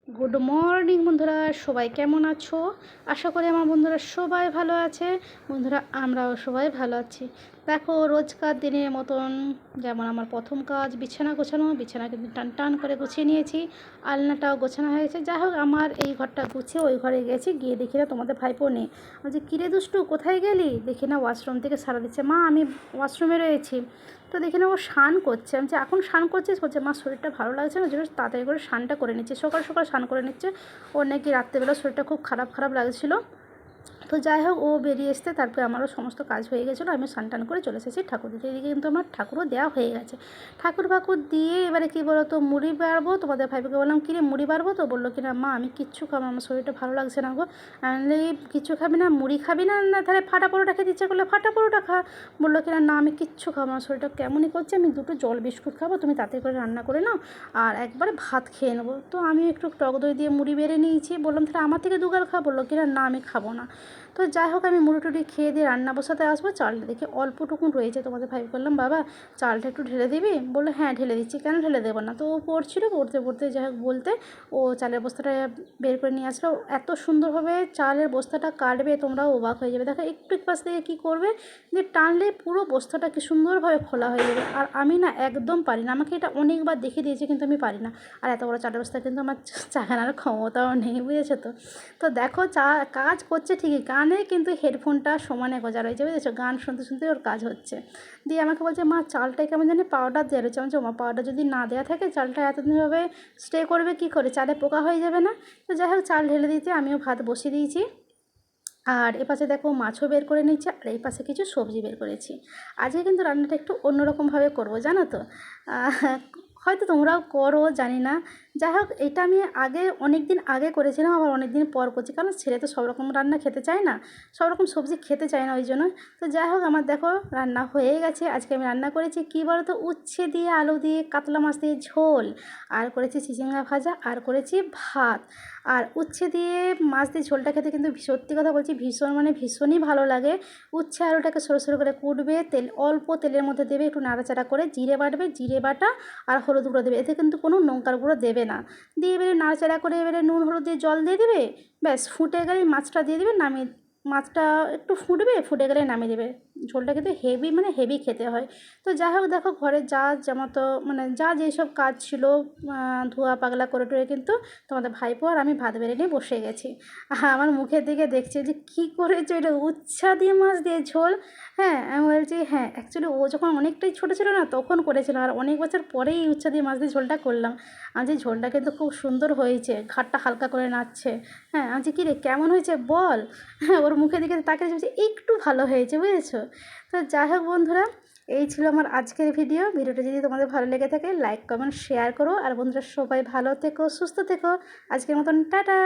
Good morning বন্ধুরা, সবাই কেমন আছো? আশা করি আমার বন্ধুরা সবাই ভালো আছে। বন্ধুরা, আমরাও সবাই ভালো আছি। দেখো, রোজকার দিনের মতন যেমন আমার প্রথম কাজ বিছানা গোছানো, বিছানা কিন্তু টান টান করে গুছিয়ে নিয়েছি। আলনাটাও গোছানো হয়ে গেছে। যাই হোক, আমার এই ঘরটা গুছিয়ে ওই ঘরে গেছি, গিয়ে দেখি না তোমাদের ভাইপো নেই। বলছি, কিরে দুষ্টু, কোথায় গেলি? দেখি না ওয়াশরুম থেকে সারা দিচ্ছে। মা, আমি ওয়াশরুমে রয়েছি। তো দেখি না ও স্নান করছে। আমি যে এখন স্নান করছিস? বলছে, মা শরীরটা ভালো লাগছে না, জন্য তাড়াতাড়ি করে স্নানটা করে নিচ্ছে। সকাল সকাল স্নান করে নিচ্ছে। ওর নাকি রাত্রেবেলা শরীরটা খুব খারাপ খারাপ লাগছিলো। তো যাই হোক, ও বেরিয়ে আসতে তারপরে আমারও সমস্ত কাজ হয়ে গেছিলো। আমি স্নান টান করে চলে এসেছি ঠাকুর দিতে। এদিকে কিন্তু আমার ঠাকুরও দেওয়া হয়ে গেছে। ঠাকুর ফাকুর দিয়ে এবারে কী বলো তো, মুড়ি বাড়বো। তোমাদের ভাইকে বললাম, কিরে মুড়ি বাড়বো? তো বললো কি না, মা আমি কিচ্ছু খাবো, আমার শরীরটা ভালো লাগছে না গো। আনলে কিচ্ছু খাবি না? মুড়ি খাবি না? না তাহলে ফাটা পরোটা খেতে ইচ্ছা করলে ফাটা পরোটা খা। বললো কি না, না আমি কিচ্ছু খাবো, আমার শরীরটা কেমনই করছে, আমি দুটো জল বিস্কুট খাবো, তুমি তাতে করে রান্না করে নাও আর একবারে ভাত খেয়ে নেবো। তো আমি একটু টক দই দিয়ে মুড়ি বেড়ে নিয়েছি। বললাম, তাহলে আমার থেকে দুগাল খা। বললো কি না, আমি খাবো না। তো যাই হোক, আমি মুড়ি টুড়ি খেয়ে দিয়ে রান্না বসাতে আসবো। চালটা দেখে অল্পটুকুন রয়েছে। তোমাদের ভাই বললাম, বাবা চালটা একটু ঢেলে দিবি? বললো, হ্যাঁ ঢেলে দিচ্ছি, কেন ঢেলে দেবো না। তো ও পড়ছিল, পড়তে পড়তে যাই হোক বলতে ও চালের বস্তাটা বের করে নিয়ে আসলো। এত সুন্দরভাবে চালের বস্তাটা কাটবে, তোমরাও অবাক হয়ে যাবে। দেখো, একটু পাশ থেকে কী করবে, যে টানলে পুরো বস্তাটা কি সুন্দরভাবে খোলা হয়ে যাবে। আর আমি না একদম পারি না, আমাকে এটা অনেকবার দেখে দিয়েছে, কিন্তু আমি পারি না। আর এত বড় চালের বস্তা কিন্তু আমার চাকানোর ক্ষমতাও নেই, বুঝেছো তো। তো দেখো, কাজ করছে ঠিকই, কানে কিন্তু হেডফোনটা সমানে গজা রয়েছে, বুঝেছো, গান শুনতে শুনতে ওর কাজ হচ্ছে। দিয়ে আমাকে বলছে, মা চালটায় কেমন জানি পাউডার দেওয়া রয়েছে। আমি মা পাউডার যদি না দেওয়া থাকে চালটা এতদিনভাবে স্টে করবে কী করে? চালে পোকা হয়ে যাবে না? তো যাই হোক, চাল ঢেলে দিতে আমিও ভাত বসিয়ে দিয়েছি। আর এপাশে দেখো মাছও বের করে নিচ্ছে, আর এই পাশে কিছু সবজি বের করেছি। আজকে কিন্তু রান্নাটা একটু অন্যরকমভাবে করবো, জানো তো। হয়তো তোমরাও করো, জানি না। যাই হোক, এটা আমি অনেক দিন আগে করেছিলাম, আবার অনেক দিন পর করছি, কারণ ছেলে তো সব রকম রান্না খেতে চায় না, সব রকম সবজি খেতে চায় না, ওই জন্য। তো যাই হোক, আমার দেখো রান্না হয়ে গেছে। আজকে আমি রান্না করেছি কী বলো তো, উচ্ছে দিয়ে আলু দিয়ে কাতলা মাছ দিয়ে ঝোল, আর করেছি চিচিঙ্গা ভাজা, আর করেছি ভাত। আর উচ্ছে দিয়ে মাছ দিয়ে ঝোলটা খেতে কিন্তু সত্যি কথা বলছি ভীষণ মানে ভীষণই ভালো লাগে। উচ্ছে আলুটাকে সরু সরু করে কুটবে, অল্প তেলের মধ্যে দেবে, একটু নাড়াচাড়া করে জিরে বাটবে, জিরে বাটা আর হলুদ গুঁড়ো দেবে। এতে কিন্তু কোনো লঙ্কার গুঁড়ো দেবে না। দিয়ে এবারে নাড়াচাড়া করে এবারে নুন হলুদ দিয়ে জল দিয়ে দেবে। ব্যাস, ফুটে গেলেই মাছটা দিয়ে দেবে, নামিয়ে মাছটা একটু ফুটবে, ফুটে গেলে নামিয়ে দেবে। ঝোলটা কিন্তু হেভি মানে হেভি খেতে হয়। তো যাই হোক, দেখো ঘরে যা যেমতো মানে যা যেসব কাজ ছিল, ধোয়া পাগলা করে টরে কিন্তু তোমাদের ভাইপো আর আমি ভাত বেড়ে নিয়ে বসে গেছি। আমার মুখের দিকে দেখছে যে কী করেছো এটা, উচ্ছা দিয়ে মাছ দিয়ে ঝোল। হ্যাঁ, আমি বলছি হ্যাঁ, অ্যাকচুয়ালি ও যখন অনেকটাই ছোটো ছিল না তখন করেছিল, আর অনেক বছর পরেই উচ্ছা দিয়ে মাছ দিয়ে ঝোলটা করলাম। আমি যে ঝোলটা কিন্তু খুব সুন্দর হয়েছে, ঘাটটা হালকা করে নাচছে। হ্যাঁ, আমি যে কী রে কেমন হয়েছে বল। হ্যাঁ, ওর মুখের দিকে তাকিয়ে বলছি একটু ভালো হয়েছে, বুঝেছো। তো যাই হোক বন্ধুরা, এই ছিল আমার আজকের ভিডিওটা যদি তোমাদের ভালো লেগে থাকে লাইক কমেন্ট শেয়ার করো। আর বন্ধুরা সবাই ভালো থেকো, সুস্থ থেকো। আজকের মতন টাটা।